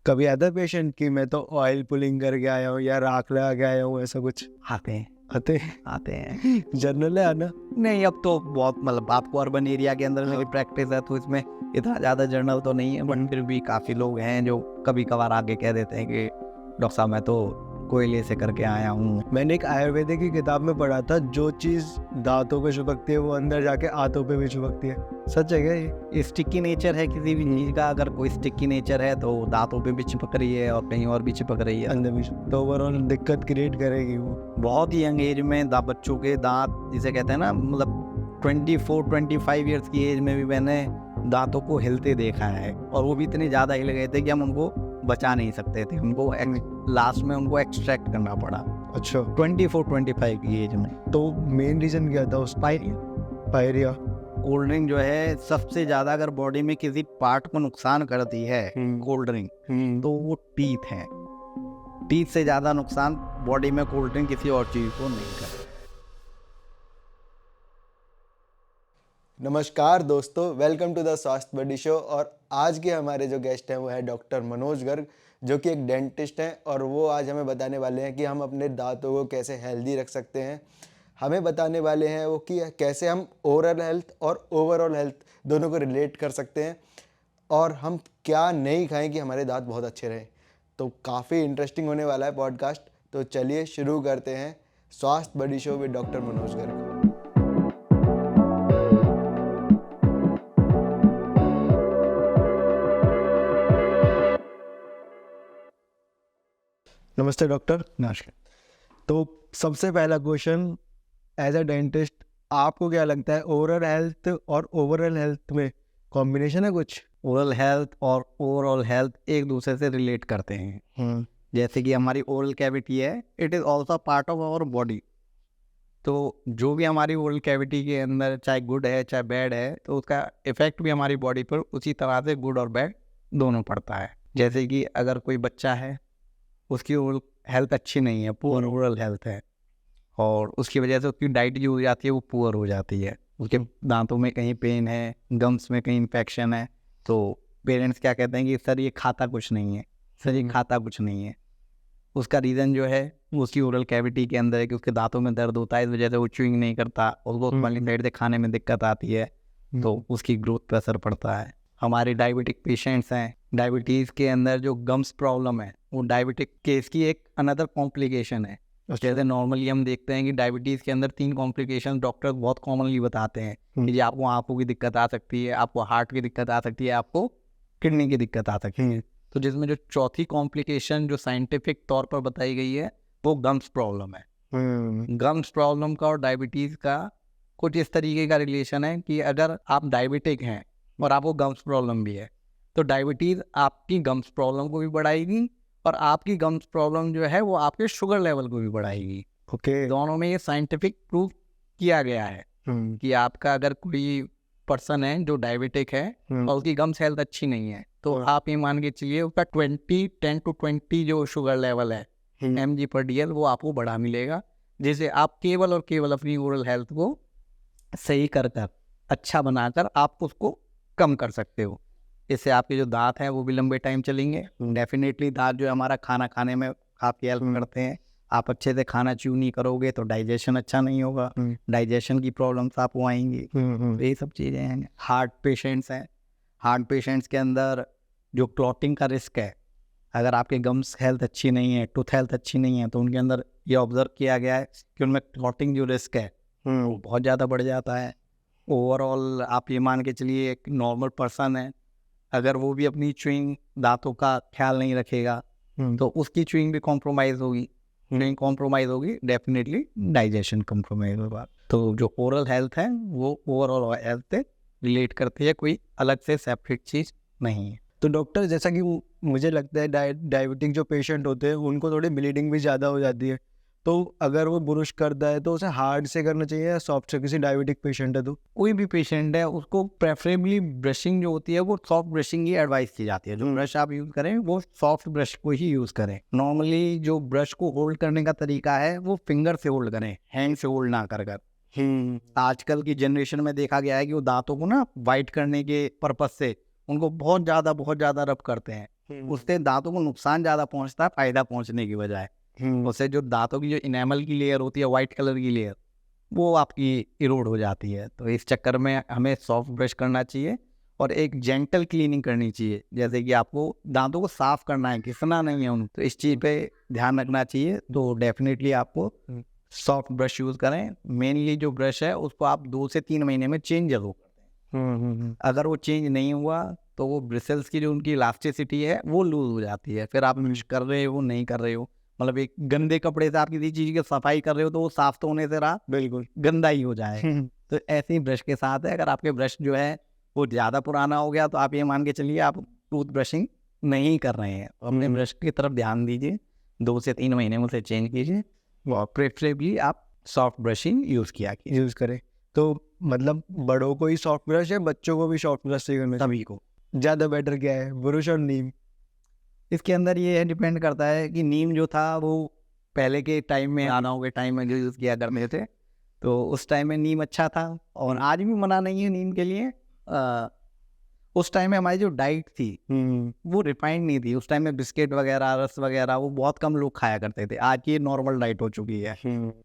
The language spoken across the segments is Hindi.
कभी आता पेशेंट कि मैं तो ऑयल पुलिंग करके आया हूँ या राख लगा के आया हूँ, ऐसा कुछ आते हैं आते आते हैं जनरल है आना? नहीं, अब तो बहुत मतलब आपको अर्बन एरिया के अंदर मेरी प्रैक्टिस है तो इसमें इतना ज़्यादा जर्नल तो नहीं है, बट फिर भी काफ़ी लोग हैं जो कभी कभार आके कह देते हैं कि डॉक्टर साहब मैं तो कोयले से करके आया हूँ। मैंने एक आयुर्वेदिक की किताब में पढ़ा था, जो चीज़ दांतों पे चिपकती है वो अंदर जाके आंतों पे भी चिपकती है। सच है क्या ये? स्टिकी नेचर है किसी भी चीज़ का, अगर कोई स्टिकी नेचर है तो दांतों पे भी चिपक रही है और कहीं और भी चिपक रही है। अंदर भी तो ओवरऑल दिक्कत क्रिएट करेगी वो। बहुत ही यंग एज में बच्चों के दांत जिसे कहते हैं ना, मतलब 24-25 ईयर्स की एज में भी मैंने दांतों को हिलते देखा है, और वो भी इतने ज़्यादा हिल गए थे कि हम उनको बचा नहीं सकते थे, उनको लास्ट में उनको एक्सट्रैक्ट करना पड़ा। अच्छा, 24-25 की एज में। तो मेन रीजन क्या था उस पायरिया? कोल्ड ड्रिंक जो है सबसे ज़्यादा अगर बॉडी में किसी पार्ट को नुकसान करती है कोल्ड ड्रिंक, तो वो टीथ है। टीथ से ज़्यादा नुकसान बॉडी में कोल्ड ड्रिंक किसी और चीज़ को नहीं करती। नमस्कार दोस्तों, वेलकम टू द स्वास्थ्य बडी शो। और आज के हमारे जो गेस्ट हैं वो है डॉक्टर मनोज गर्ग, जो कि एक डेंटिस्ट हैं, और वो आज हमें बताने वाले हैं कि हम अपने दांतों को कैसे हेल्दी रख सकते हैं। हमें बताने वाले हैं वो कि कैसे हम ओरल हेल्थ और ओवरऑल हेल्थ दोनों को रिलेट कर सकते हैं, और हम क्या नहीं खाएं कि हमारे दांत बहुत अच्छे रहें। तो काफ़ी इंटरेस्टिंग होने वाला है पॉडकास्ट। तो चलिए शुरू करते हैं Swasthya buddy show with doctor Manoj Garg. नमस्ते डॉक्टर। नमस्कार। तो सबसे पहला क्वेश्चन, एज अ डेंटिस्ट आपको क्या लगता है ओरल हेल्थ और ओवरऑल हेल्थ में कॉम्बिनेशन है कुछ? ओरल हेल्थ और ओवरऑल हेल्थ एक दूसरे से रिलेट करते हैं। जैसे कि हमारी ओरल कैविटी है, it is also part of our body. तो जो भी हमारी ओरल कैविटी के अंदर चाहे गुड है चाहे बैड है, तो उसका इफेक्ट भी हमारी बॉडी पर उसी तरह से गुड और बैड दोनों पड़ता है। जैसे कि अगर कोई बच्चा है, उसकी ओरल हेल्थ अच्छी नहीं है, पुअर ओरल हेल्थ है, और उसकी वजह से उसकी डाइट जो हो जाती है वो पुअर हो जाती है। उसके दांतों में कहीं पेन है, गम्स में कहीं इन्फेक्शन है, तो पेरेंट्स क्या कहते हैं कि सर ये खाता कुछ नहीं है, सर ये खाता कुछ नहीं है। उसका रीज़न जो है उसकी ओरल कैविटी के अंदर है कि उसके दांतों में दर्द होता है, इस वजह से वो च्यूइंग नहीं करता, उसको वाली साइड से खाने में दिक्कत आती है, तो उसकी ग्रोथ पर असर पड़ता है। हमारे डायबिटिक पेशेंट्स हैं, डायबिटीज़ के अंदर जो गम्स प्रॉब्लम है वो डायबिटिक केस की एक अनदर कॉम्प्लिकेशन है। जैसे नॉर्मली हम देखते हैं कि डायबिटीज़ के अंदर 3 कॉम्प्लिकेशन डॉक्टर बहुत कॉमनली बताते हैं कि जी आपको आंखों की दिक्कत आ सकती है, आपको हार्ट की दिक्कत आ सकती है, आपको किडनी की दिक्कत आ सकती है। तो जिसमें जो चौथी कॉम्प्लिकेशन जो साइंटिफिक तौर पर बताई गई है वो गम्स प्रॉब्लम है। गम्स प्रॉब्लम का और डायबिटीज़ का कुछ इस तरीके का रिलेशन है कि अगर आप डायबिटिक हैं और आपको गम्स प्रॉब्लम भी है, तो डायबिटीज़ आपकी गम्स प्रॉब्लम को भी बढ़ाएगी, और आपकी गम्स प्रॉब्लम जो है वो आपके शुगर लेवल को भी बढ़ाएगी। ओके। दोनों में ये साइंटिफिक प्रूफ किया गया है कि आपका अगर कोई पर्सन है जो डायबिटिक है और उसकी गम्स हेल्थ अच्छी नहीं है, तो आप ये मान के चलिए उसका 10 to 20 जो शुगर लेवल है mg/dl वो आपको बढ़ा मिलेगा, जिससे आप केवल और केवल अपनी ओरल हेल्थ को सही कर अच्छा बनाकर आप उसको कम कर सकते हो। इससे आपके जो दांत हैं वो भी लंबे टाइम चलेंगे। डेफिनेटली दांत जो है हमारा खाना खाने में काफ़ी हेल्प करते हैं। आप अच्छे से खाना च्यू नहीं करोगे तो डाइजेशन अच्छा नहीं होगा, डाइजेशन की प्रॉब्लम्स आपको आएंगी। ये सब चीज़ें हैं। हार्ट पेशेंट्स हैं, हार्ट पेशेंट्स के अंदर जो क्लॉटिंग का रिस्क है, अगर आपके गम्स हेल्थ अच्छी नहीं है, टूथ हेल्थ अच्छी नहीं है, तो उनके अंदर ये ऑब्जर्व किया गया है कि उनमें क्लॉटिंग जो रिस्क है वो बहुत ज़्यादा बढ़ जाता है। ओवरऑल आप ये मान के चलिए एक नॉर्मल पर्सन है, अगर वो भी अपनी च्यूइंग दांतों का ख्याल नहीं रखेगा तो उसकी च्यूइंग भी कॉम्प्रोमाइज़ होगी, नहीं कॉम्प्रोमाइज़ होगी, डेफिनेटली डाइजेशन कॉम्प्रोमाइज़ होगा। तो जो ओरल हेल्थ है वो ओवरऑल हेल्थ से रिलेट करती है, कोई अलग से सेपरेट चीज़ नहीं है। तो डॉक्टर, जैसा कि मुझे लगता है डायबिटिक जो पेशेंट होते हैं उनको थोड़ी ब्लीडिंग भी ज़्यादा हो जाती है, तो अगर वो ब्रुश करता है तो उसे हार्ड से करना चाहिए या सॉफ्ट से? किसी डायबिटिक पेशेंट है तो कोई भी पेशेंट है उसको प्रेफरेबली ब्रशिंग जो होती है वो सॉफ्ट ब्रशिंग ही एडवाइस की जाती है। जो ब्रश आप यूज़ करें वो सॉफ्ट ब्रश को ही यूज़ करें। नॉर्मली जो ब्रश को होल्ड करने का तरीका है वो फिंगर से होल्ड करें, हैंड से होल्ड ना कर कर। आजकल की जनरेशन में देखा गया है कि वो दांतों को ना वाइट करने के पर्पज से उनको बहुत ज़्यादा रब करते हैं, उससे दांतों को नुकसान ज़्यादा पहुंचता है फायदा पहुंचने की बजाय। उससे जो दांतों की जो इनेमल की लेयर होती है, वाइट कलर की लेयर, वो आपकी इरोड हो जाती है। तो इस चक्कर में हमें सॉफ्ट ब्रश करना चाहिए और एक जेंटल क्लीनिंग करनी चाहिए। जैसे कि आपको दांतों को साफ करना है, घिसना नहीं है उनको, तो इस चीज़ पे ध्यान रखना चाहिए। तो डेफिनेटली आपको सॉफ्ट ब्रश यूज़ करें। मेनली जो ब्रश है उसको आप 2 से 3 महीने में चेंज जरूर करें। अगर वो चेंज नहीं हुआ तो वो ब्रिसल्स की जो उनकी इलास्टिसिटी है वो लूज हो जाती है। फिर आप ब्रश कर रहे हो नहीं कर रहे हो, मतलब एक गंदे कपड़े से आप किसी चीज़ की सफाई कर रहे हो तो वो साफ तो होने से रहा, बिल्कुल गंदा ही हो जाए। तो ऐसे ही ब्रश के साथ है, अगर आपके ब्रश जो है वो ज़्यादा पुराना हो गया तो आप ये मान के चलिए आप टूथ ब्रशिंग नहीं कर रहे हैं। अपने ब्रश की तरफ ध्यान दीजिए, 2 से 3 महीने में उसे चेंज कीजिए। प्रेफरेबली आप सॉफ्ट ब्रशिंग यूज़ किया कीजिए। यूज़ करें तो मतलब बड़ों को ही सॉफ्ट ब्रश है, बच्चों को भी सॉफ्ट ब्रश से करना सभी को ज़्यादा बेटर क्या है, ब्रुश और नीम? इसके अंदर ये डिपेंड करता है कि नीम जो था वो पहले के टाइम में, आनाओं के टाइम में जो यूज़ किया करते थे, तो उस टाइम में नीम अच्छा था और आज भी मना नहीं है नीम के लिए। उस टाइम में हमारी जो डाइट थी वो रिफाइंड नहीं थी। उस टाइम में बिस्किट वगैरह, रस वगैरह वो बहुत कम लोग खाया करते थे। आज की नॉर्मल डाइट हो चुकी है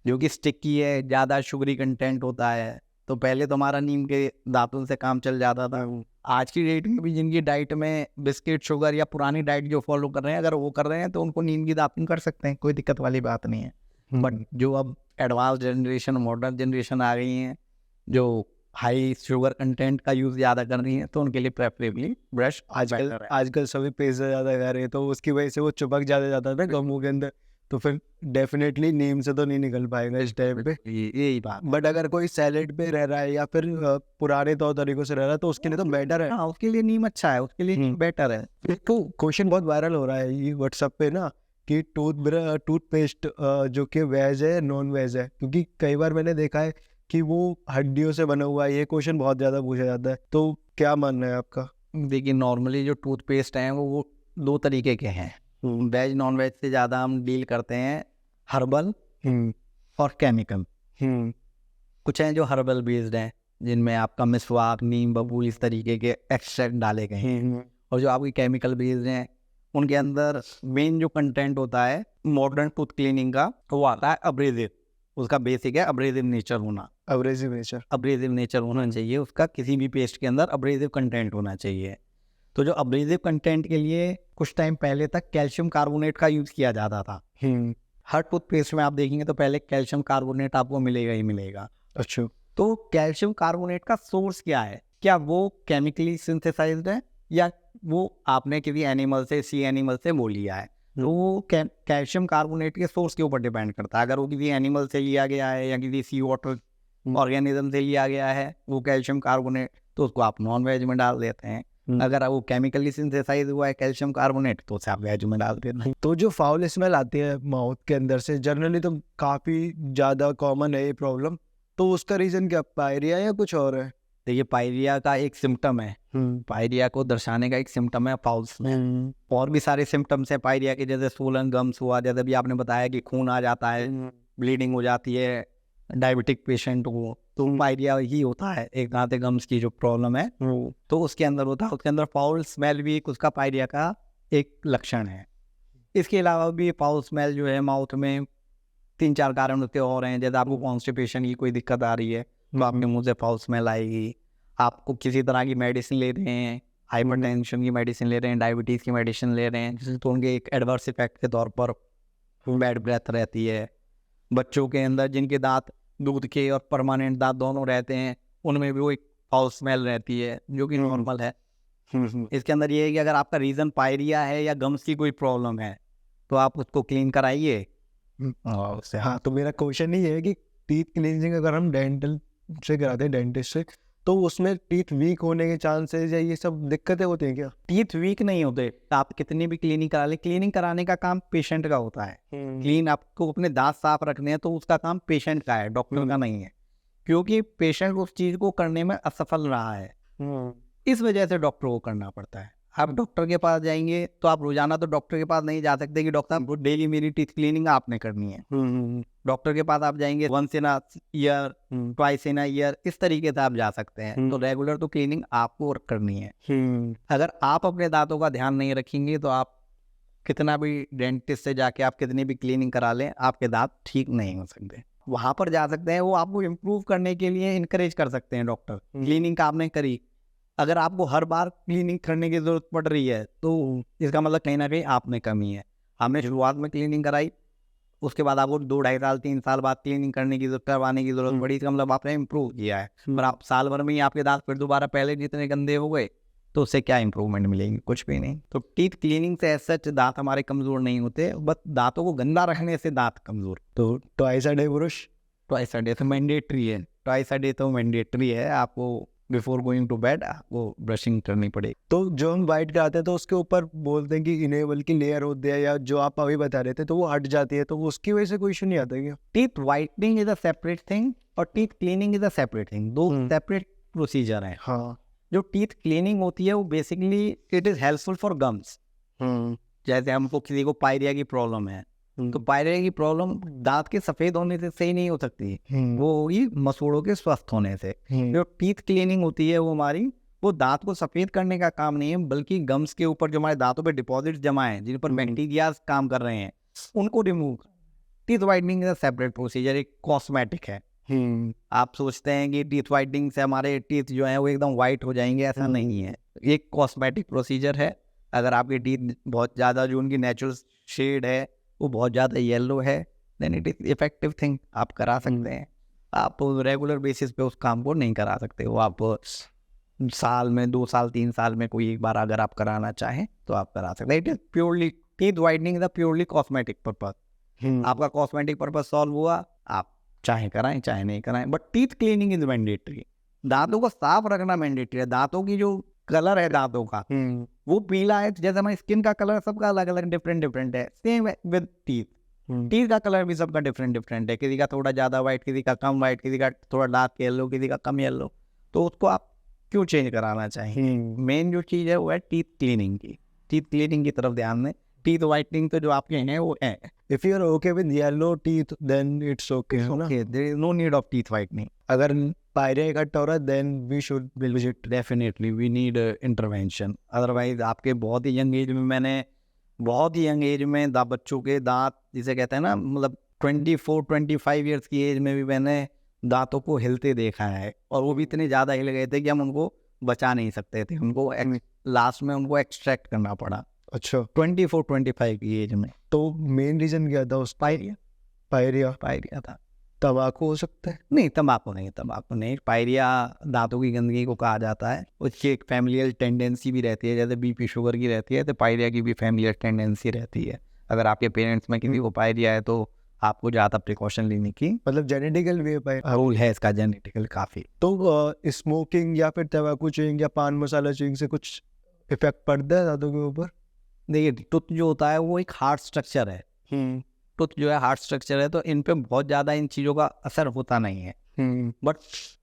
जो कि स्टिकी है, ज़्यादा शुगरी कंटेंट होता है। तो पहले तो हमारा नीम के दातुन से काम चल जाता था। आज की डेट में भी जिनकी डाइट में बिस्किट, शुगर या पुरानी डाइट जो फॉलो कर रहे हैं, अगर वो कर रहे हैं तो उनको नीम की दातुन कर सकते हैं, कोई दिक्कत वाली बात नहीं है। बट जो अब एडवांस जनरेशन, मॉडर्न जनरेशन आ गई हैं जो हाई शुगर कंटेंट का यूज़ ज़्यादा कर रही है, तो उनके लिए प्रेफरेबली ब्रश आजकल सभी पेस्ट ज़्यादा खा रहे हैं तो उसकी वजह से वो चिपक ज़्यादा जाता था गमों के अंदर, तो फिर डेफिनेटली नीम से तो नहीं निकल पाएगा इस टाइम पे। यही बात। बट अगर कोई सैलेड पे रह रहा है या फिर पुराने तौर तरीकों से रह रहा है तो उसके लिए तो बेटर है। हाँ, उसके लिए नीम अच्छा है, उसके लिए बेटर है। तो क्वेश्चन बहुत वायरल हो रहा है ये व्हाट्सएप पे ना कि टूथपेस्ट जो कि वेज है नॉन वेज है, क्योंकि कई बार मैंने देखा है कि वो हड्डियों से बना हुआ है। ये क्वेश्चन बहुत ज़्यादा पूछा जाता है, तो क्या मानना है आपका? देखिए, नॉर्मली जो टूथपेस्ट हैं वो 2 तरीके के हैं। वेज नॉन वेज से ज़्यादा हम डील करते हैं हर्बल और केमिकल। कुछ हैं जो हर्बल बेस्ड हैं जिनमें आपका मिसवाक, नीम, बबूल इस तरीके के एक्सट्रैक्ट डाले गए हैं। और जो आपकी केमिकल बेस्ड हैं उनके अंदर मेन जो कंटेंट होता है मॉडर्न टूथ क्लीनिंग का, वो आता है अब्रेजिव। उसका बेसिक है अब्रेजिव नेचर होना। अब्रेजिव नेचर होना चाहिए उसका, किसी भी पेस्ट के अंदर अब्रेजिव कंटेंट होना चाहिए। तो जो अब्रेजिव कंटेंट के लिए कुछ टाइम पहले तक कैल्शियम कार्बोनेट का यूज़ किया जाता था। हर टूथपेस्ट में आप देखेंगे तो पहले कैल्शियम कार्बोनेट आपको मिलेगा ही मिलेगा। अच्छा, तो कैल्शियम कार्बोनेट का सोर्स क्या है? क्या वो केमिकली सिंथेसाइज्ड है या वो आपने किसी एनिमल से, सी एनिमल से वो लिया है? तो वो कैल्शियम कार्बोनेट के सोर्स के ऊपर डिपेंड करता है। अगर वो किसी एनिमल से लिया गया है या किसी सी वाटर ऑर्गेनिज्म से लिया गया है वो कैल्शियम कार्बोनेट, तो उसको आप नॉन वेज में डाल देते हैं। अगर वो केमिकली सिंथेसाइज हुआ है कैल्शियम कार्बोनेट तो उसे आप वेज में डाल देते हैं। तो जो फाउल स्मेल आती है माउथ के अंदर से जनरली तो काफ़ी ज़्यादा कॉमन है ये प्रॉब्लम, तो उसका रीज़न क्या, पायरिया या कुछ और है? देखिए, पायरिया का एक सिम्टम है, पायरिया को दर्शाने का एक सिम्टम है फाउल स्मेल। और भी सारे सिम्टम्स हैं पायरिया के, जैसे सोलन गम्स हुआ, जैसे भी आपने बताया कि खून आ जाता है, ब्लीडिंग हो जाती है, डायबिटिक पेशेंट को, तो पायरिया ही होता है एक तरह से गम्स की जो प्रॉब्लम है तो उसके अंदर होता है। उसके अंदर फाउल स्मेल भी उसका पायरिया का एक लक्षण है। इसके अलावा भी फाउल स्मेल जो है माउथ में 3-4 कारण उसके और हैं। जैसे आपको कॉन्स्टिपेशन की कोई दिक्कत आ रही है तो आपके मुंह से फाउल स्मेल आएगी। आपको किसी तरह की मेडिसिन ले रहे हैं, हाइपरटेंशन की मेडिसिन ले रहे हैं, डायबिटीज़ की मेडिसिन ले रहे हैं, तो उनके एक एडवर्स इफेक्ट के तौर पर बैड ब्रेथ रहती है। बच्चों के अंदर जिनके दांत दूध के और परमानेंट दांत दोनों रहते हैं उनमें भी वो एक फाउल स्मेल रहती है जो कि नॉर्मल है। इसके अंदर ये है कि अगर आपका रीज़न पायरिया है या गम्स की कोई प्रॉब्लम है तो आप उसको क्लीन कराइए। हाँ, तो मेरा क्वेश्चन ये है कि टीथ क्लींजिंग अगर हम डेंटल से कराते हैं, डेंटिस्ट से, तो उसमें टीथ वीक होने के चांसेस या ये सब दिक्कतें होती हैं क्या? टीथ वीक नहीं होते, आप कितनी भी क्लीनिंग करा ले, क्लीनिंग कराने का काम पेशेंट का होता है। क्लीन आपको अपने दांत साफ रखने हैं तो उसका काम पेशेंट का है, डॉक्टर का नहीं है, क्योंकि पेशेंट उस चीज़ को करने में असफल रहा है, इस वजह से डॉक्टर को करना पड़ता है। आप डॉक्टर के पास जाएंगे तो आप रोजाना तो डॉक्टर के पास नहीं जा सकते कि डॉक्टर डेली मेरी टीथ क्लीनिंग आपने करनी है। डॉक्टर के पास आप जाएंगे once in a year, twice in a year, इस तरीके से आप जा सकते हैं। तो रेगुलर तो क्लीनिंग आपको करनी है। अगर आप अपने दांतों का ध्यान नहीं रखेंगे तो आप कितना भी डेंटिस्ट से जाके आप कितनी भी क्लीनिंग करा लें, आपके दांत ठीक नहीं हो सकते। वहां पर जा सकते हैं, वो आपको इम्प्रूव करने के लिए इनकरेज कर सकते हैं। डॉक्टर क्लीनिंग आपने करी, अगर आपको हर बार क्लीनिंग करने की जरूरत पड़ रही है तो इसका मतलब कहीं ना कहीं आप में कमी है। हमने शुरुआत में क्लीनिंग कराई, उसके बाद आपको 2 ढाई साल 3 साल बाद क्लीनिंग करवाने की जरूरत पड़ी, इसका मतलब आपने इम्प्रूव किया है। पर आप साल भर में ही आपके दांत फिर दोबारा पहले जितने गंदे हो गए तो उससे क्या इंप्रूवमेंट मिलेगी? कुछ भी नहीं। तो टीथ क्लीनिंग से सच दांत हमारे कमजोर नहीं होते, बस दांतों को गंदा रखने से दांत कमजोर। तो twice a day brush, twice a day तो मैंडेटरी है, ट्वाइस अ डे तो मैंडेटरी है। आपको बिफोर गोइंग टू बेड आपको ब्रशिंग करनी पड़ेगी। तो जो हम वाइट कराते हैं तो उसके ऊपर बोलते हैं कि इनेबल की लेयर होती है, या जो आप अभी बता रहे थे तो वो हट जाती है, तो उसकी वजह से कोई इशू नहीं आता क्या? Teeth whitening is a separate thing और teeth cleaning is a separate thing, दो सेपरेट प्रोसीजर हैं। हाँ। जो टीथ क्लीनिंग होती है वो basically it is helpful for gums. जैसे हमको किसी को पायरिया की प्रॉब्लम है, तो पायरिया की प्रॉब्लम दांत के सफेद होने से सही नहीं हो सकती, वो होगी मसूड़ों के स्वस्थ होने से। जो टीथ क्लीनिंग होती है वो हमारी, वो दांत को सफेद करने का काम नहीं है, बल्कि गम्स के ऊपर जो हमारे दांतों पे डिपॉजिट जमा है, जिन पर बैक्टीरिया काम कर रहे हैं, उनको remove. Teeth whitening is separate procedure, एक कॉस्मेटिक है। आप सोचते हैं कि टीथ वाइटनिंग से हमारे टीथ जो है वो एकदम वाइट हो जाएंगे, ऐसा नहीं है। एक कॉस्मेटिक प्रोसीजर है। अगर आपके टीथ बहुत ज़्यादा, जो उनकी नेचुरल शेड है वो बहुत ज़्यादा येलो है, then it is effective thing, आप करा सकते हैं। आप रेगुलर बेसिस पे उस काम को नहीं करा सकते हो। आप साल में 2 साल 3 साल में कोई एक बार अगर आप कराना चाहें तो आप करा सकते हैं। It is purely, teeth whitening is a purely cosmetic purpose. आपका कॉस्मेटिक पर्पज सॉल्व हुआ, आप चाहे कराएं चाहे नहीं कराएं, but teeth cleaning is mandatory. दांतों को साफ रखना मैंडेटरी है। दांतों की जो कलर है दांतों का वो पीला है, जैसे हमारी स्किन का कलर सबका अलग अलग डिफरेंट है, सेम विद टीथ। टीथ का कलर भी सबका डिफरेंट है, किसी का थोड़ा ज्यादा वाइट, किसी का कम वाइट, किसी का थोड़ा डार्क येलो, किसी का कम येलो। तो उसको आप क्यों चेंज कराना चाहिए? मेन जो चीज है वो है टीथ क्लीनिंग की। टीथ क्लीनिंग की तरफ ध्यान दें। टीथ वाइटनिंग तो जो आपके हैं वो है। If you are okay with yellow teeth, then it's okay. Okay, there is no need of teeth whitening. अगर पायरिया इकट्ठा हो रहा है, then we should visit. Definitely we need intervention. Otherwise आपके बहुत ही यंग एज में, मैंने बहुत ही यंग एज में बच्चों के दांत, जिसे कहते हैं ना, मतलब 24-25 ईयर्स की एज में भी मैंने दांतों को हिलते देखा है, और वो भी इतने ज़्यादा हिल गए थे कि हम उनको बचा नहीं सकते थे। उनको लास्ट में उनको एक्सट्रैक्ट करना पड़ा। अच्छा, 24-25 की एज में। तो मेन रीजन क्या था? उस पायरिया था। तंबाकू हो सकता है? नहीं, तंबाकू नहीं। पायरिया दांतों की गंदगी को कहा जाता है। उसकी एक फैमिलियल टेंडेंसी भी रहती है, जैसे बीपी शुगर की रहती है, तो पायरिया की भी फैमिलियल टेंडेंसी रहती है। अगर आपके पेरेंट्स में किसी को पायरिया है तो आपको ज़्यादा प्रिकॉशन लेने की, मतलब जेनेटिकल वे रूल है इसका, जेनेटिकल काफ़ी। तो स्मोकिंग या फिर तंबाकू चेइंग या पान मसाला चेइंग से कुछ इफेक्ट पड़ता है दांतों के ऊपर? देखिए, टूथ जो होता है वो एक हार्ड स्ट्रक्चर है। टूथ जो है हार्ड स्ट्रक्चर है, तो इन पे बहुत ज़्यादा इन चीज़ों का असर होता नहीं है। बट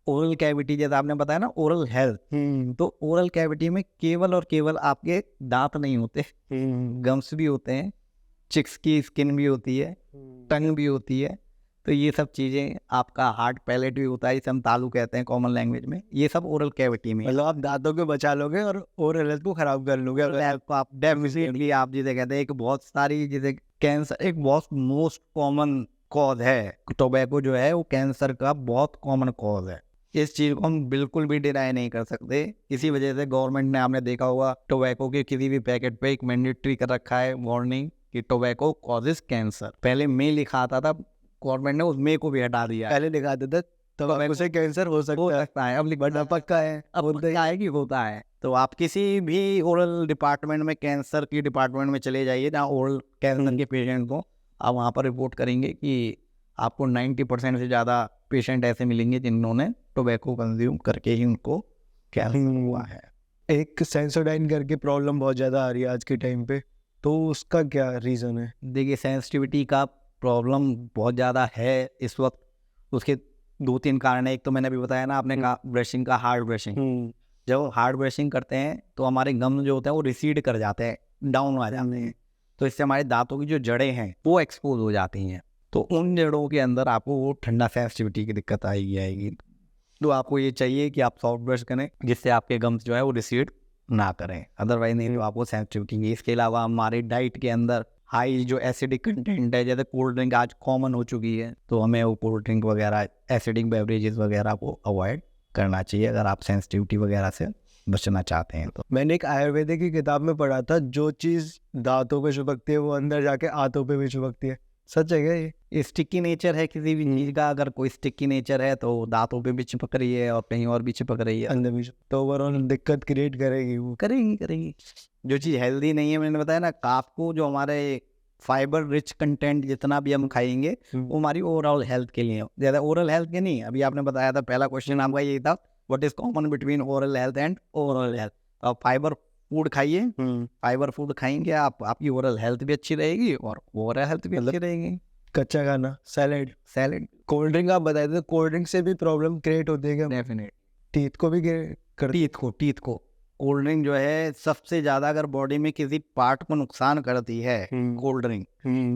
ओरल कैविटी, जैसे आपने बताया ना, ओरल हेल्थ, तो ओरल कैविटी में केवल और केवल आपके दांत नहीं होते, गम्स भी होते हैं, चिक्स की स्किन भी होती है, टंग भी होती है। तो ये सब चीज़ें, आपका हार्ड पैलेट भी होता है, जिसे हम तालू कहते हैं कॉमन लैंग्वेज में, ये सब ओरल कैविटी में। मतलब आप दांतों को बचा लोगे और ओरल हेल्थ को खराब कर लोगे। तो आप डेफिनेटली, आप जिसे कहते हैं, एक बहुत सारी, जैसे कैंसर एक बहुत मोस्ट कॉमन कॉज है। टोबैको जो है वो कैंसर का बहुत कॉमन कॉज है। इस चीज़ को हम बिल्कुल भी डिनाई नहीं कर सकते। इसी वजह से गवर्नमेंट ने, आपने देखा होगा, टोबैको के किसी भी पैकेट पे एक मैंडेटरी कर रखा है वार्निंग कि टोबैको कॉजेज कैंसर। पहले में लिखा आता था, गवर्नमेंट ने उस में को भी हटा दिया। पहले लिखा देता टोबैको से कैंसर हो सकता है, अब लिखा पक्का है, अब बोलता है कि होता है। तो आप किसी भी ओरल डिपार्टमेंट में, कैंसर की डिपार्टमेंट में चले जाइए, जहाँ ओरल कैंसर के पेशेंट को, आप वहाँ पर रिपोर्ट करेंगे कि आपको 90% से ज़्यादा पेशेंट ऐसे मिलेंगे जिन्होंने टोबैको कंज्यूम करके ही उनको कैंसर हुआ है। एक सेंसोडाइन करके प्रॉब्लम बहुत ज़्यादा आ रही है आज के टाइम पे, तो उसका क्या रीज़न है? देखिए, सेंसिटिविटी का प्रॉब्लम बहुत ज़्यादा है इस वक्त। उसके 2-3 कारण है। एक तो मैंने अभी बताया ना, आपने कहा ब्रशिंग का, हार्ड ब्रशिंग। जब हम हार्ड ब्रशिंग करते हैं तो हमारे गम जो होते हैं वो रिसीड कर जाते हैं, डाउन आ जाते हैं, तो इससे हमारे दांतों की जो जड़ें हैं वो एक्सपोज हो जाती हैं। तो उन जड़ों के अंदर आपको वो ठंडा सेंसिटिविटी की दिक्कत आएगी। तो आपको ये चाहिए कि आप सॉफ्ट ब्रश करें जिससे आपके गम्स जो है वो रिसीड ना करें, अदरवाइज नहीं तो आपको सेंसिटिविटी। इसके अलावा हमारी डाइट के अंदर हाई जो एसिडिक कंटेंट है, जैसे कोल्ड ड्रिंक आज कॉमन हो चुकी है, तो हमें वो कोल्ड ड्रिंक वगैरह एसिडिक बेवरेजेस वगैरह को अवॉइड करना चाहिए अगर आप सेंसिटिविटी वगैरह से बचना चाहते हैं तो। मैंने एक आयुर्वेदिक की किताब में पढ़ा था, जो चीज़ दांतों पे चिपकती है वो अंदर जाके आंतों पे भी चिपकती है। सच है क्या ये? स्टिकी नेचर है किसी भी चीज़ का, अगर कोई स्टिकी नेचर है तो दांतों पे भी चिपक रही है और कहीं और भी चिपक रही है, अंदर भी, तो ओवरऑल दिक्कत क्रिएट करेगी वो। करेगी। जो चीज़ हेल्दी नहीं है, मैंने बताया ना, आपको जो हमारे फाइबर रिच कंटेंट जितना भी हम खाएंगे वो हमारी ओवरऑल हेल्थ के लिए, ज़्यादा ओरल हेल्थ के नहीं। अभी आपने बताया था पहला क्वेश्चन आपका यही था, what is common between oral health and overall health. अब फाइबर फूड खाइए, फाइबर फूड खाएंगे आप, आपकी ओरल हेल्थ भी अच्छी रहेगी और ओवरऑल हेल्थ भी अच्छी रहेगी। कच्चा खाना, सैलेड, कोल्ड ड्रिंक आप बताए थे, कोल्ड ड्रिंक से भी प्रॉब्लम क्रिएट होती है क्या? डेफिनेट टीथ को भी टीथ को कोल्ड ड्रिंक जो है सबसे ज्यादा अगर बॉडी में किसी पार्ट को नुकसान करती है कोल्ड ड्रिंक,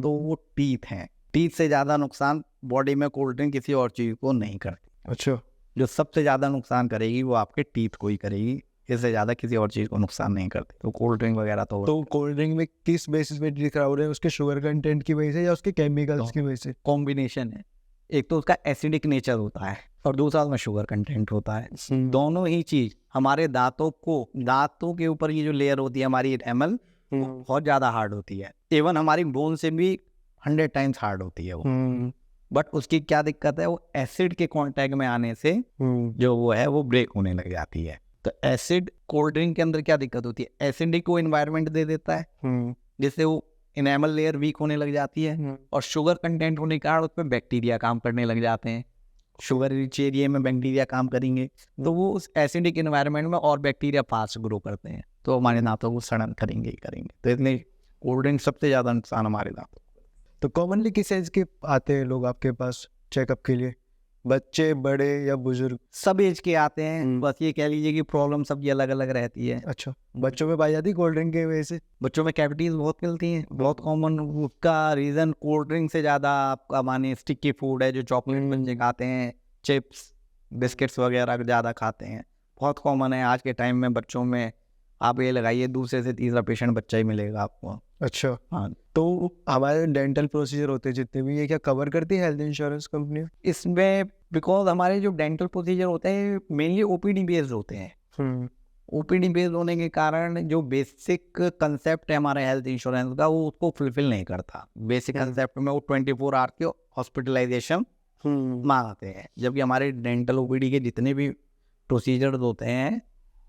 तो वो टीथ है। टीथ से ज्यादा नुकसान बॉडी में कोल्ड ड्रिंक किसी और चीज को नहीं करती। अच्छा, जो सबसे ज्यादा नुकसान करेगी वो आपके टीथ को ही करेगी, इससे ज्यादा किसी और चीज को नुकसान नहीं करती। तो कोल्ड ड्रिंक वगैरह तो कोल्ड ड्रिंक में किस बेसिस पे टीथ खराब हो रहे हैं? उसके शुगर कंटेंट की वजह से या उसके केमिकल्स की वजह से? कॉम्बिनेशन है, एक तो उसका एसिडिक नेचर होता है और दूसरा उसमें शुगर कंटेंट होता है। दोनों ही चीज हमारे दांतों के ऊपर ये जो लेयर होती है हमारी एमल, बहुत ज्यादा हार्ड होती है। इवन हमारी बोन से भी 100 टाइम्स हार्ड होती है वो। बट उसकी क्या दिक्कत है, वो एसिड के कांटेक्ट में आने से जो वो है वो ब्रेक होने लग जाती है। तो एसिड कोल्ड ड्रिंक के अंदर क्या दिक्कत होती है, एसिडिक को इन्वायरमेंट दे देता है जिससे वो इनेमल लेयर वीक होने लग जाती है, और शुगर कंटेंट होने के कारण उसमें बैक्टीरिया काम करने लग जाते हैं। शुगर रिच एरिया में बैक्टीरिया काम करेंगे तो वो उस एसिडिक इन्वायरमेंट में और बैक्टीरिया फास्ट ग्रो करते हैं, तो हमारे दांतों को सड़न करेंगे ही करेंगे। तो इसलिए कोल्ड ड्रिंक सबसे ज़्यादा नुकसान हमारे दांतों। तो कॉमनली किस एज के आते हैं लोग आपके पास चेकअप के लिए? बच्चे, बड़े या बुजुर्ग? सब एज के आते हैं, बस ये कह लीजिए कि प्रॉब्लम सबकी अलग अलग रहती है। अच्छा, बच्चों में पाई जाती है कोल्ड ड्रिंक की वजह से? बच्चों में कैविटीज बहुत मिलती हैं, बहुत कॉमन। उसका रीज़न कोल्ड ड्रिंक से ज़्यादा आपका माने स्टिकी फूड है, जो चॉकलेट बच्चे खाते हैं, चिप्स बिस्किट्स वगैरह ज़्यादा खाते हैं, बहुत कॉमन है आज के टाइम में बच्चों में। आप ये लगाइए दूसरे से तीसरा पेशेंट बच्चा ही मिलेगा आपको। अच्छा, हाँ। तो हमारे डेंटल प्रोसीजर होते हैं जितने भी, ये क्या कवर करती है हेल्थ इंश्योरेंस कंपनी? इसमें बिकॉज हमारे जो डेंटल प्रोसीजर होते हैं मेनली ओपीडी बेस्ड होते हैं। ओपीडी बेस्ड होने के कारण जो बेसिक कंसेप्ट है हमारे हेल्थ इंश्योरेंस का वो उसको फुलफिल नहीं करता। बेसिक कंसेप्ट में वो 24 आवर की हॉस्पिटलाइजेशन मांगते हैं, जबकि हमारे डेंटल ओपीडी के जितने भी प्रोसीजर होते हैं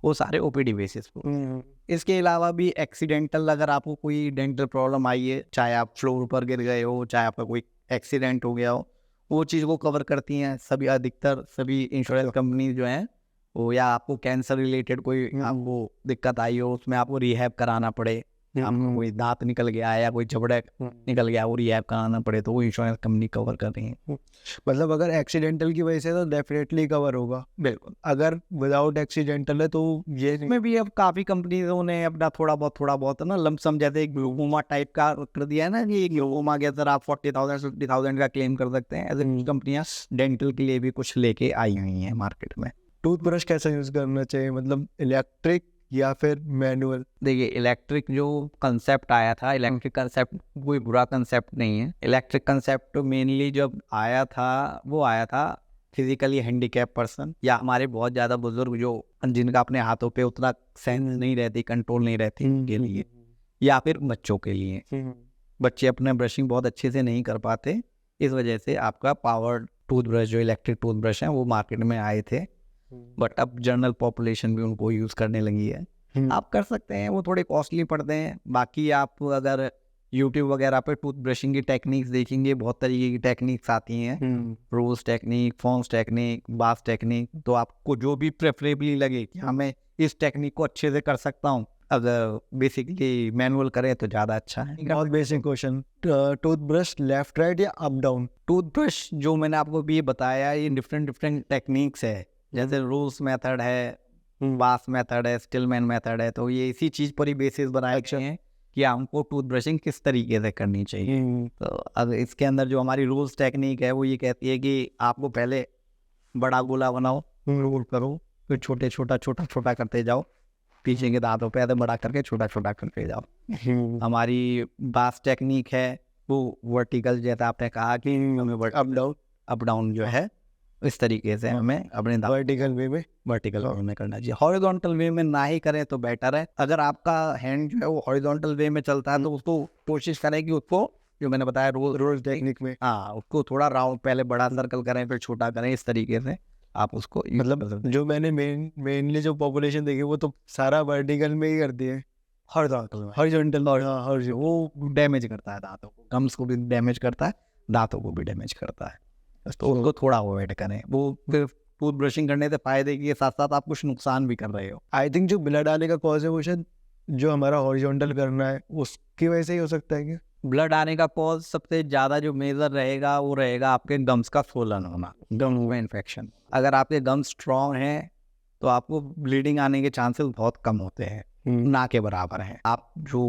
वो सारे ओपीडी बेसिस पर। इसके अलावा भी एक्सीडेंटल अगर आपको कोई डेंटल प्रॉब्लम आई है, चाहे आप फ्लोर पर गिर गए हो, चाहे आपका कोई एक्सीडेंट हो गया हो, वो चीज़ को कवर करती हैं सभी, अधिकतर सभी इंश्योरेंस कंपनी जो हैं वो। या आपको कैंसर रिलेटेड कोई आपको दिक्कत आई हो, उसमें आपको रिहैब कराना पड़े, आपको कोई दांत निकल गया है या कोई जबड़ा निकल गया वो रिहैब कराना पड़े, तो वो इंश्योरेंस कंपनी कवर कर रही है। मतलब अगर एक्सीडेंटल की वजह से तो डेफिनेटली कवर होगा। बिल्कुल। अगर विदाउट एक्सीडेंटल है तो ये इसमें भी अब काफ़ी कंपनीजों ने अपना थोड़ा बहुत ना लमसम, जैसे एक ग्लूकोमा टाइप का कर दिया है ना, कि ग्लूकोमा के अंदर आप 40,000 50,000 का क्लेम कर सकते हैं। ऐसे कंपनियां डेंटल के लिए भी कुछ लेके आई हुई हैं मार्केट में। टूथब्रश कैसा यूज़ करना चाहिए, मतलब इलेक्ट्रिक या फिर मैनुअल? देखिए, इलेक्ट्रिक जो कंसेप्ट आया था, इलेक्ट्रिक कंसेप्ट कोई बुरा कंसेप्ट नहीं है। इलेक्ट्रिक कंसेप्ट मेनली जब आया था वो आया था फिजिकली हैंडीकैप पर्सन या हमारे बहुत ज़्यादा बुजुर्ग जो जिनका अपने हाथों पे उतना सेंस नहीं रहती, कंट्रोल नहीं रहती, के लिए, या फिर बच्चों के लिए। बच्चे अपने ब्रशिंग बहुत अच्छे से नहीं कर पाते, इस वजह से आपका पावर टूथब्रश जो इलेक्ट्रिक टूथब्रश है वो मार्केट में आए थे। बट अब जनरल पॉपुलेशन भी उनको यूज़ करने लगी है। आप कर सकते हैं, वो थोड़े कॉस्टली पड़ते हैं। बाकी आप अगर यूट्यूब वगैरह पे टूथ ब्रशिंग की टेक्निक्स देखेंगे, बहुत तरीके की टेक्निक्स आती हैं, रोज टेक्निक, फॉन्स टेक्निक, बास टेक्निक। तो आपको जो भी प्रेफरेबली लगे कि हाँ मैं इस टेक्निक को अच्छे से कर सकता हूँ, अगर बेसिकली मैनुअल करें तो ज़्यादा अच्छा है। बहुत basic question, toothbrush left right या अप डाउन? टूथब्रश जो मैंने आपको भी बताया, ये डिफरेंट टेक्निक्स है। जैसे रोज मेथड है, बास मेथड है, स्टिलमैन मेथड है, तो ये इसी चीज़ पर ही बेसिस बनाए गए हैं कि हमको टूथ ब्रशिंग किस तरीके से करनी चाहिए। तो अब इसके अंदर जो हमारी रूल्स टेक्निक है वो ये कहती है कि आपको पहले बड़ा गोला बनाओ, रोल करो, फिर छोटे छोटा छोटा छोटा करते जाओ, पीछे के दांतों पे ऐसे बड़ा करके छोटा छोटा करते जाओ। हमारी बास टेक्निक है वो वर्टिकल, जैसा आपने कहा कि हमें अप डाउन जो है इस तरीके से हमें अपने वर्टिकल वे में करना चाहिए। हॉरिजॉन्टल वे में ना ही करें तो बेटर है। अगर आपका हैंड जो है वो हॉरिजॉन्टल वे में चलता है तो उसको कोशिश करें कि उसको, जो मैंने बताया रोल टेक्निक में, उसको थोड़ा राउंड, पहले बड़ा सर्कल करें फिर छोटा करें, इस तरीके से आप उसको मतलब जो मैंने मेनली जो पॉपुलेशन देखी वो तो सारा वर्टिकल में ही करती है, हॉरिजॉन्टल वो डैमेज करता है दांतों को, गम्स को भी डैमेज करता है, दांतों को भी डैमेज करता है, तो उसको थोड़ा अवॉइड करें। वो फिर टूथ ब्रशिंग करने से फायदे के साथ साथ आप कुछ नुकसान भी कर रहे हो। आई थिंक जो ब्लड आने का कॉज है वो शायद जो हमारा हॉरिजॉन्टल करना है उसकी वजह से ही हो सकता है। क्या ब्लड आने का कॉज सबसे ज़्यादा जो मेजर रहेगा वो रहेगा आपके गम्स का स्वोलन होना, गम्स में इन्फेक्शन। अगर आपके गम्स स्ट्रॉन्ग हैं तो आपको ब्लीडिंग आने के चांसेस बहुत कम होते हैं, ना के बराबर हैं। आप जो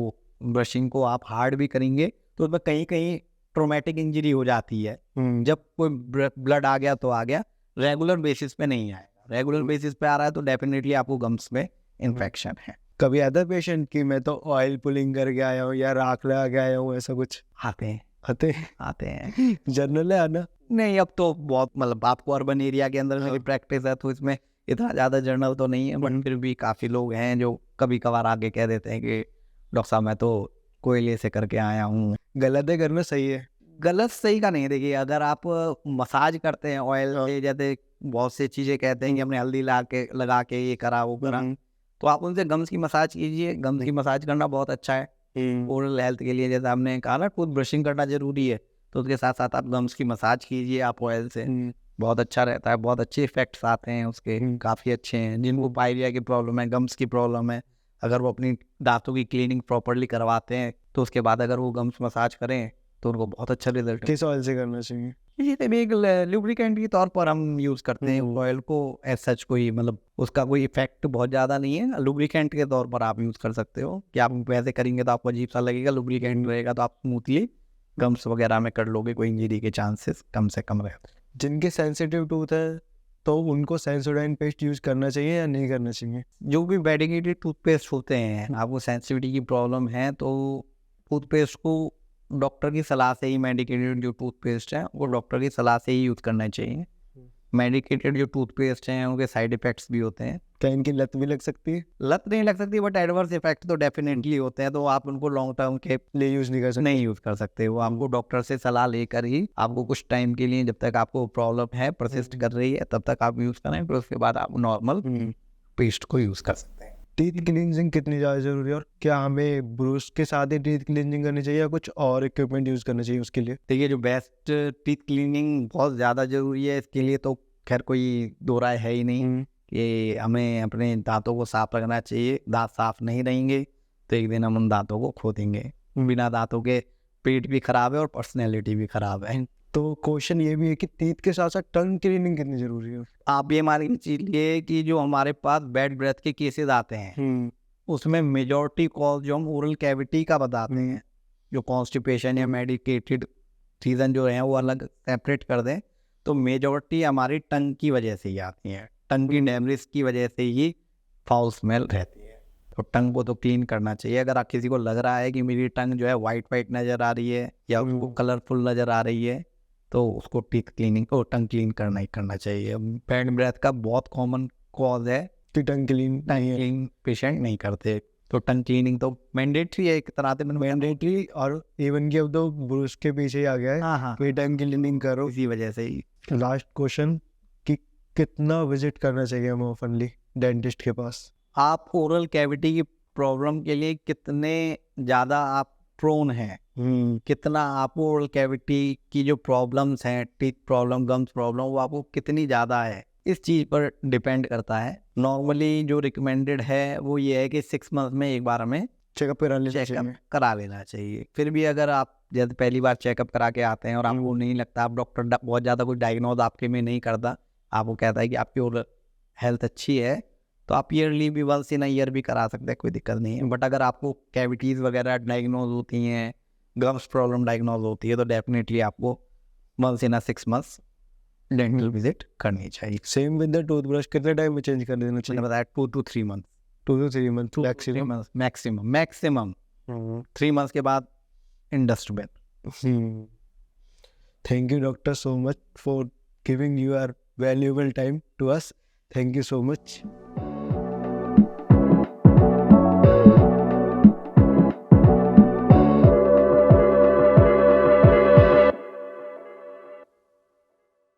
ब्रशिंग को आप हार्ड भी करेंगे तो उसमें कहीं कहीं ट्रोमेटिक इंजरी हो जाती है। जब कोई ब्लड आ गया तो आ गया, रेगुलर बेसिस पे नहीं आएगा। रेगुलर बेसिस पे आ रहा है तो डेफिनेटली आपको गम्स में इन्फेक्शन है। कभी अदर पेशेंट की मैं तो ऑयल पुलिंग करके आया हूँ या राख लगा के आया हूँ, ऐसा कुछ आते हैं जनरल है आना? नहीं, अब तो बहुत, मतलब आपको अर्बन एरिया के अंदर मेरी प्रैक्टिस है तो इसमें इतना ज़्यादा जर्नल तो नहीं है, बट फिर भी काफ़ी लोग हैं जो कभी कभार आगे कह देते हैं कि डॉक्टर साहब मैं तो कोयले से करके आया हूँ। गलत है, करना सही है? गलत सही का नहीं, देखिए अगर आप मसाज करते हैं ऑयल से, जैसे बहुत सी चीज़ें कहते हैं कि हमने हल्दी लगा के ये करा वो करा, तो आप उनसे गम्स की मसाज कीजिए। गम्स की मसाज करना बहुत अच्छा है ओरल हेल्थ के लिए। जैसे आपने कहा ना टूथ ब्रशिंग करना जरूरी है, तो उसके साथ साथ आप गम्स की मसाज कीजिए आप ऑयल से, बहुत अच्छा रहता है, बहुत अच्छे इफेक्ट्स आते हैं उसके, काफ़ी अच्छे हैं। जिनको पायरिया की प्रॉब्लम है, गम्स की प्रॉब्लम है, अगर वो अपनी दांतों की क्लीनिंग प्रॉपरली करवाते हैं तो उसके बाद अगर वो गम्स मसाज करें तो उनको बहुत अच्छा रिजल्ट। किस ऑयल से करना चाहिए? ये भी एक लुब्रिकेंट के तौर पर हम यूज़ करते हैं ऑयल को, एज सच कोई मतलब उसका कोई इफेक्ट बहुत ज़्यादा नहीं है। लुब्रिकेंट के तौर पर आप यूज़ कर सकते हो कि आप वैसे करेंगे तो आपको अजीब सा लगेगा, लुब्रिकेंट रहेगा तो आप स्मूथली गम्स वगैरह में कर लोगे, कोई इंजरी के चांसेस कम से कम रहते हैं। जिनके सेंसिटिव टूथ है तो उनको सेंसोडाइन पेस्ट यूज़ करना चाहिए या नहीं करना चाहिए? जो भी मेडिकेटेड टूथपेस्ट होते हैं, आपको सेंसिटिविटी की प्रॉब्लम है तो टूथपेस्ट को डॉक्टर की सलाह से ही, मेडिकेटेड जो टूथपेस्ट है वो डॉक्टर की सलाह से ही यूज़ करना चाहिए। मेडिकेटेड जो टूथपेस्ट हैं उनके साइड इफ़ेक्ट्स भी होते हैं। क्या इनकी लत भी लग सकती है? लत नहीं लग सकती, बट एडवर्स इफेक्ट तो डेफिनेटली होते हैं, तो आप उनको लॉन्ग टर्म के लिए यूज़ नहीं यूज़ कर सकते। वो आपको डॉक्टर से सलाह लेकर ही आपको कुछ टाइम के लिए, जब तक आपको प्रॉब्लम है परसिस्ट कर रही है तब तक आप यूज़ करें, फिर उसके बाद आप नॉर्मल पेस्ट को यूज़ कर सकते हैं। टीथ क्लींजिंग कितनी ज़्यादा ज़रूरी है और क्या हमें ब्रश के साथ ही टीथ क्लींजिंग करनी चाहिए या कुछ और इक्विपमेंट यूज़ करना चाहिए उसके लिए? देखिए जो बेस्ट टीथ क्लीनिंग बहुत ज़्यादा ज़रूरी है, इसके लिए तो खैर कोई दो राय है ही नहीं कि हमें अपने दांतों को साफ रखना चाहिए। दांत साफ नहीं रहेंगे तो एक दिन हम उन दांतों को खो देंगे। बिना दांतों के पेट भी खराब है और पर्सनैलिटी भी खराब है। तो क्वेश्चन ये भी है कि टीथ के साथ साथ टंग क्लीनिंग कितनी ज़रूरी है? आप ये मान लीजिए कि जो हमारे पास बैड ब्रेथ के केसेस आते हैं उसमें मेजॉरिटी कॉज जो हम ओरल कैविटी का बताते हैं, जो कॉन्स्टिपेशन या मेडिकेटेड रीज़न जो है वो अलग सेपरेट कर दें, तो मेजॉरिटी हमारी टंग की वजह से ही आती है। टंग की डैमेज की वजह से ही फाउल स्मेल रहती है, तो टंग को तो क्लीन करना चाहिए। अगर आप किसी को लग रहा है कि मेरी टंग जो है वाइट नज़र आ रही है या उसको कलरफुल नज़र आ रही है तो उसको टीथ क्लीनिंग को टंग क्लीन करना ही करना चाहिए। बैड ब्रेथ का बहुत कॉमन कॉज है कि टंग क्लीन पेशेंट नहीं करते, तो टंग क्लीनिंग तो मैंडेटरी है एक तरह से। मैंडेटरी और इवन कि अब तो ब्रश के पीछे ही आ गया है। हाँ, कोई टंग क्लीनिंग करो, इसी वजह से ही। लास्ट क्वेश्चन कि कितना विजिट करना चाहिए हम ऑफनली डेंटिस्ट के पास? आप ओरल कैविटी की प्रॉब्लम के लिए कितने ज़्यादा आप प्रोन हैं, कितना आपको ओरल कैविटी की जो प्रॉब्लम्स हैं, टीथ प्रॉब्लम, गम्स प्रॉब्लम, वो आपको कितनी ज़्यादा है, इस चीज़ पर डिपेंड करता है। नॉर्मली जो रिकमेंडेड है वो ये है कि 6 मंथ में एक बार हमें चेकअप करा लेना चाहिए। फिर भी अगर आप जैसे पहली बार चेकअप करा के आते हैं और आपको नहीं लगता, आप डॉक्टर बहुत ज़्यादा कोई डायग्नोज आपके में नहीं करता, आपको कहता है कि आपकी ओरल हेल्थ अच्छी है, तो आप ईयरली भी वंस इन ईयर भी करा सकते हैं, कोई दिक्कत नहीं है। बट अगर आपको कैविटीज़ वगैरह डायग्नोज होती हैं, गम्स प्रॉब्लम डायग्नोज होती है, तो डेफिनेटली आपको once in 6 months dental visit करनी चाहिए। सेम विद द टूथब्रश, कितने टाइम में चेंज कर देना मैंने चाहिए? बताया 2 to 3 month, 2 to 3 month maximum. Maximum 3 months के बाद in dustbin. Thank you, doctor, so much for giving your valuable time to us. Thank you so much.